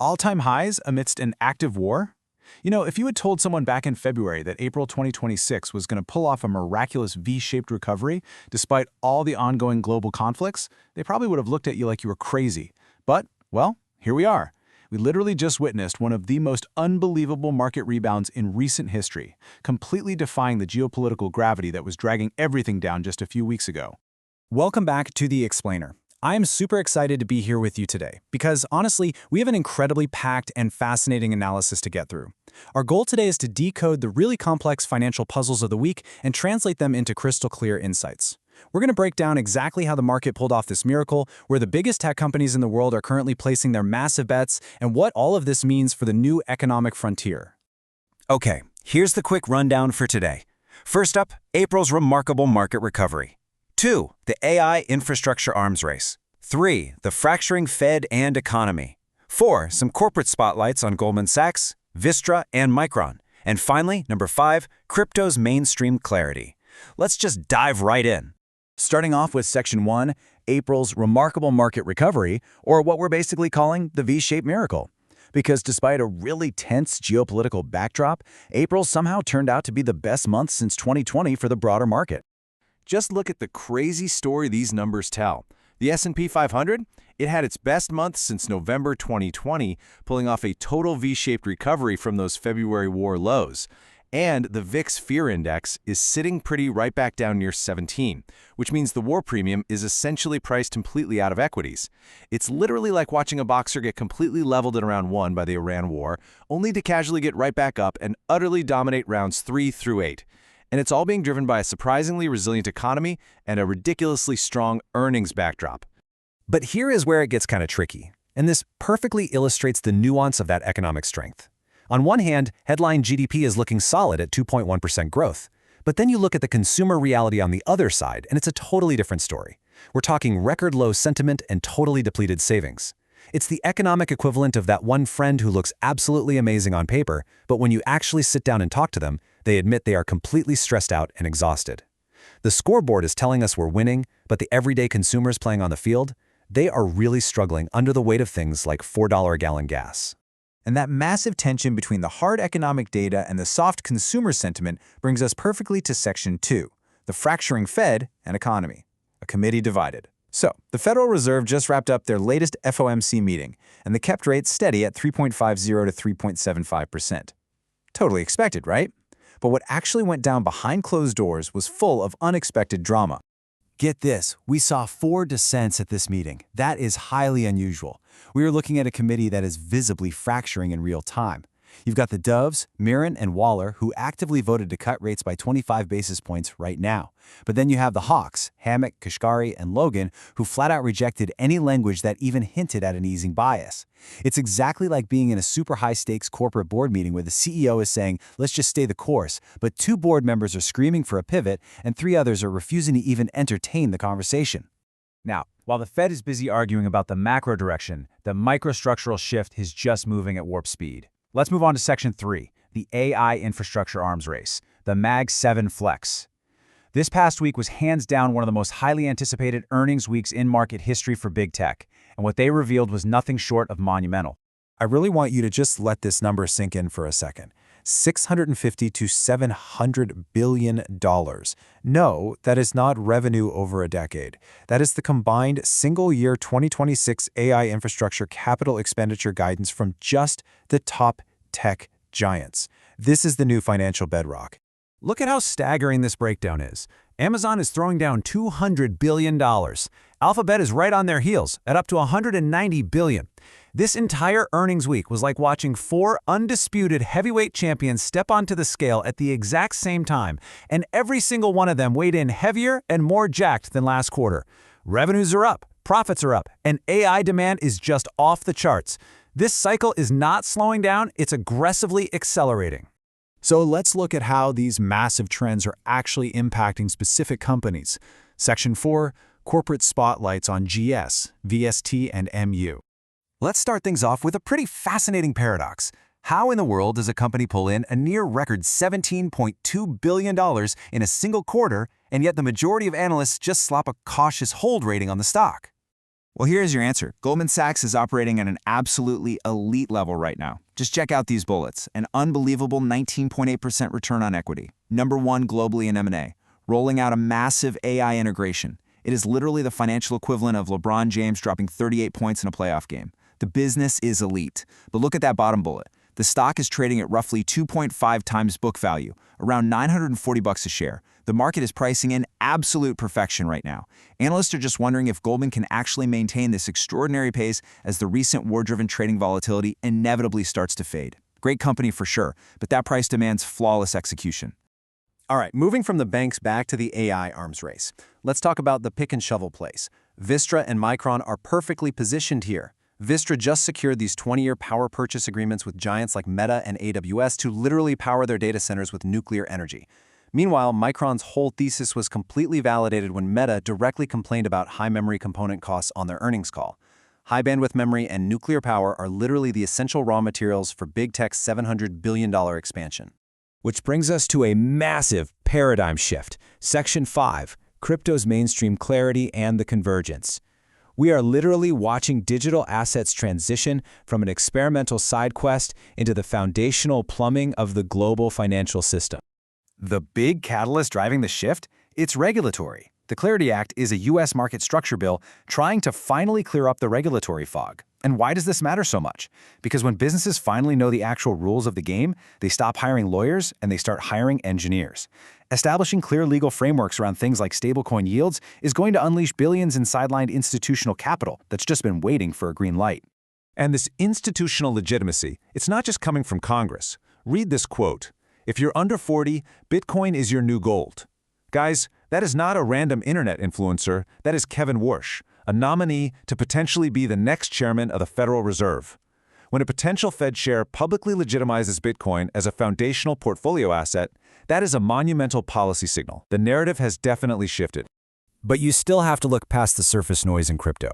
All-time highs amidst an active war? If you had told someone back in February that April 2026 was going to pull off a miraculous V-shaped recovery despite all the ongoing global conflicts, they probably would have looked at you like you were crazy. But, well, here we are. We literally just witnessed one of the most unbelievable market rebounds in recent history, completely defying the geopolitical gravity that was dragging everything down just a few weeks ago. Welcome back to The Explainer. I'm super excited to be here with you today because, honestly, we have an incredibly packed and fascinating analysis to get through. Our goal today is to decode the really complex financial puzzles of the week and translate them into crystal clear insights. We're going to break down exactly how the market pulled off this miracle, where the biggest tech companies in the world are currently placing their massive bets, and what all of this means for the new economic frontier. Okay, here's the quick rundown for today. First up, April's remarkable market recovery. 2. The AI infrastructure arms race. 3. The fracturing Fed and economy. 4. Some corporate spotlights on Goldman Sachs, Vistra, and Micron. And finally, number 5, crypto's mainstream clarity. Let's just dive right in. Starting off with Section 1, April's remarkable market recovery, or what we're basically calling the V-shaped miracle. Because despite a really tense geopolitical backdrop, April somehow turned out to be the best month since 2020 for the broader market. Just look at the crazy story these numbers tell. The S&P 500, it had its best month since November 2020, pulling off a total V-shaped recovery from those February war lows. And the VIX Fear Index is sitting pretty right back down near 17, which means the war premium is essentially priced completely out of equities. It's literally like watching a boxer get completely leveled at around 1 by the Iran war, only to casually get right back up and utterly dominate rounds 3 through 8. And it's all being driven by a surprisingly resilient economy and a ridiculously strong earnings backdrop. But here is where it gets kind of tricky, and this perfectly illustrates the nuance of that economic strength. On one hand, headline GDP is looking solid at 2.1% growth. But then you look at the consumer reality on the other side, and it's a totally different story. We're talking record low sentiment and totally depleted savings. It's the economic equivalent of that one friend who looks absolutely amazing on paper, but when you actually sit down and talk to them, they admit they are completely stressed out and exhausted. The scoreboard is telling us we're winning, but the everyday consumers playing on the field, they are really struggling under the weight of things like $4 a gallon gas. And that massive tension between the hard economic data and the soft consumer sentiment brings us perfectly to Section 2, the fracturing Fed and economy, a committee divided. So, the Federal Reserve just wrapped up their latest FOMC meeting, and they kept rates steady at 3.50 to 3.75%. Totally expected, right? But what actually went down behind closed doors was full of unexpected drama. Get this, we saw 4 dissents at this meeting. That is highly unusual. We are looking at a committee that is visibly fracturing in real time. You've got the Doves, Mirren, and Waller, who actively voted to cut rates by 25 basis points right now. But then you have the Hawks, Hammack, Kashkari, and Logan, who flat out rejected any language that even hinted at an easing bias. It's exactly like being in a super high-stakes corporate board meeting where the CEO is saying, let's just stay the course, but 2 board members are screaming for a pivot, and 3 others are refusing to even entertain the conversation. Now, while the Fed is busy arguing about the macro direction, the microstructural shift is just moving at warp speed. Let's move on to Section 3, the AI infrastructure arms race, the Mag 7 Flex. This past week was hands down one of the most highly anticipated earnings weeks in market history for big tech, and what they revealed was nothing short of monumental. I really want you to just let this number sink in for a second. $650 to $700 billion. No, that is not revenue over a decade. That is the combined single-year 2026 AI infrastructure capital expenditure guidance from just the top tech giants. This is the new financial bedrock. Look at how staggering this breakdown is. Amazon is throwing down $200 billion. Alphabet is right on their heels at up to $190 billion. This entire earnings week was like watching 4 undisputed heavyweight champions step onto the scale at the exact same time, and every single one of them weighed in heavier and more jacked than last quarter. Revenues are up, profits are up, and AI demand is just off the charts. This cycle is not slowing down, it's aggressively accelerating. So let's look at how these massive trends are actually impacting specific companies. Section 4, corporate spotlights on GS, VST, and MU. Let's start things off with a pretty fascinating paradox. How in the world does a company pull in a near-record $17.2 billion in a single quarter, and yet the majority of analysts just slap a cautious hold rating on the stock? Well, here's your answer. Goldman Sachs is operating at an absolutely elite level right now. Just check out these bullets. An unbelievable 19.8% return on equity. Number one globally in M&A. Rolling out a massive AI integration. It is literally the financial equivalent of LeBron James dropping 38 points in a playoff game. The business is elite. But look at that bottom bullet. The stock is trading at roughly 2.5 times book value, around $940 a share. The market is pricing in absolute perfection right now. Analysts are just wondering if Goldman can actually maintain this extraordinary pace as the recent war-driven trading volatility inevitably starts to fade. Great company for sure, but that price demands flawless execution. All right, moving from the banks back to the AI arms race. Let's talk about the pick and shovel plays. Vistra and Micron are perfectly positioned here. Vistra just secured these 20-year power purchase agreements with giants like Meta and AWS to literally power their data centers with nuclear energy. Meanwhile, Micron's whole thesis was completely validated when Meta directly complained about high memory component costs on their earnings call. High bandwidth memory and nuclear power are literally the essential raw materials for big tech's $700 billion expansion. Which brings us to a massive paradigm shift. Section 5, Crypto's Mainstream Clarity and the Convergence. We are literally watching digital assets transition from an experimental side quest into the foundational plumbing of the global financial system. The big catalyst driving the shift? It's regulatory. The Clarity Act is a U.S. market structure bill trying to finally clear up the regulatory fog. And why does this matter so much? Because when businesses finally know the actual rules of the game, they stop hiring lawyers and they start hiring engineers. Establishing clear legal frameworks around things like stablecoin yields is going to unleash billions in sidelined institutional capital that's just been waiting for a green light. And this institutional legitimacy, it's not just coming from Congress. Read this quote. If you're under 40, Bitcoin is your new gold. Guys, that is not a random internet influencer, that is Kevin Warsh, a nominee to potentially be the next chairman of the Federal Reserve. When a potential Fed chair publicly legitimizes Bitcoin as a foundational portfolio asset, that is a monumental policy signal. The narrative has definitely shifted. But you still have to look past the surface noise in crypto.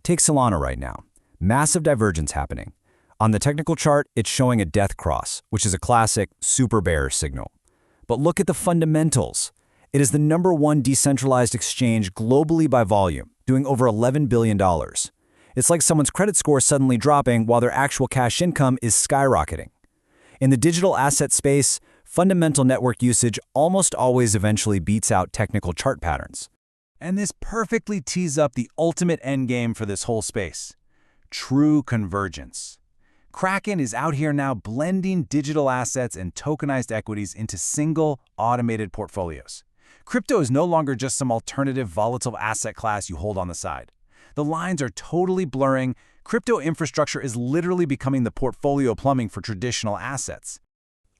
Take Solana right now. Massive divergence happening. On the technical chart, it's showing a death cross, which is a classic super bearish signal. But look at the fundamentals. It is the #1 decentralized exchange globally by volume, doing over $11 billion. It's like someone's credit score suddenly dropping while their actual cash income is skyrocketing. In the digital asset space, fundamental network usage almost always eventually beats out technical chart patterns. And this perfectly tees up the ultimate endgame for this whole space: true convergence. Kraken is out here now blending digital assets and tokenized equities into single, automated portfolios. Crypto is no longer just some alternative volatile asset class you hold on the side. The lines are totally blurring. Crypto infrastructure is literally becoming the portfolio plumbing for traditional assets.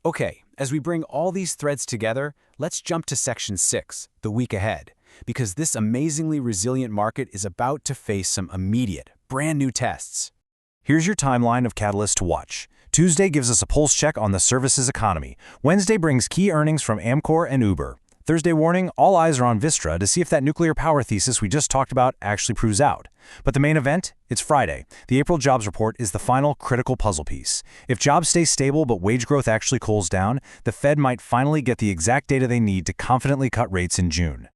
Okay, as we bring all these threads together, let's jump to Section 6, the week ahead, because this amazingly resilient market is about to face some immediate, brand new tests. Here's your timeline of catalysts to watch. Tuesday gives us a pulse check on the services economy. Wednesday brings key earnings from Amcor and Uber. Thursday morning, all eyes are on Vistra to see if that nuclear power thesis we just talked about actually proves out. But the main event? It's Friday. The April jobs report is the final critical puzzle piece. If jobs stay stable but wage growth actually cools down, the Fed might finally get the exact data they need to confidently cut rates in June.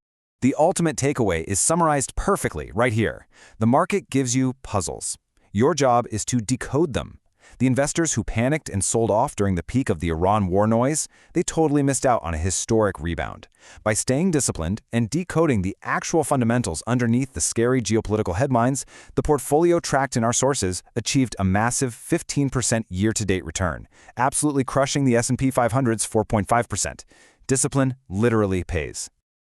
The ultimate takeaway is summarized perfectly right here. The market gives you puzzles. Your job is to decode them. The investors who panicked and sold off during the peak of the Iran war noise, they totally missed out on a historic rebound. By staying disciplined and decoding the actual fundamentals underneath the scary geopolitical headlines, the portfolio tracked in our sources achieved a massive 15% year-to-date return, absolutely crushing the S&P 500's 4.5%. Discipline literally pays.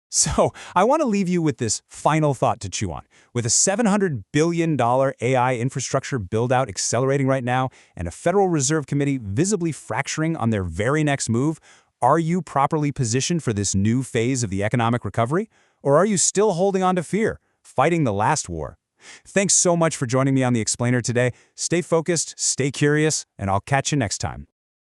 So, I want to leave you with this final thought to chew on. With a $700 billion AI infrastructure build-out accelerating right now and a Federal Reserve Committee visibly fracturing on their very next move, are you properly positioned for this new phase of the economic recovery? Or are you still holding on to fear, fighting the last war? Thanks so much for joining me on The Explainer today. Stay focused, stay curious, and I'll catch you next time.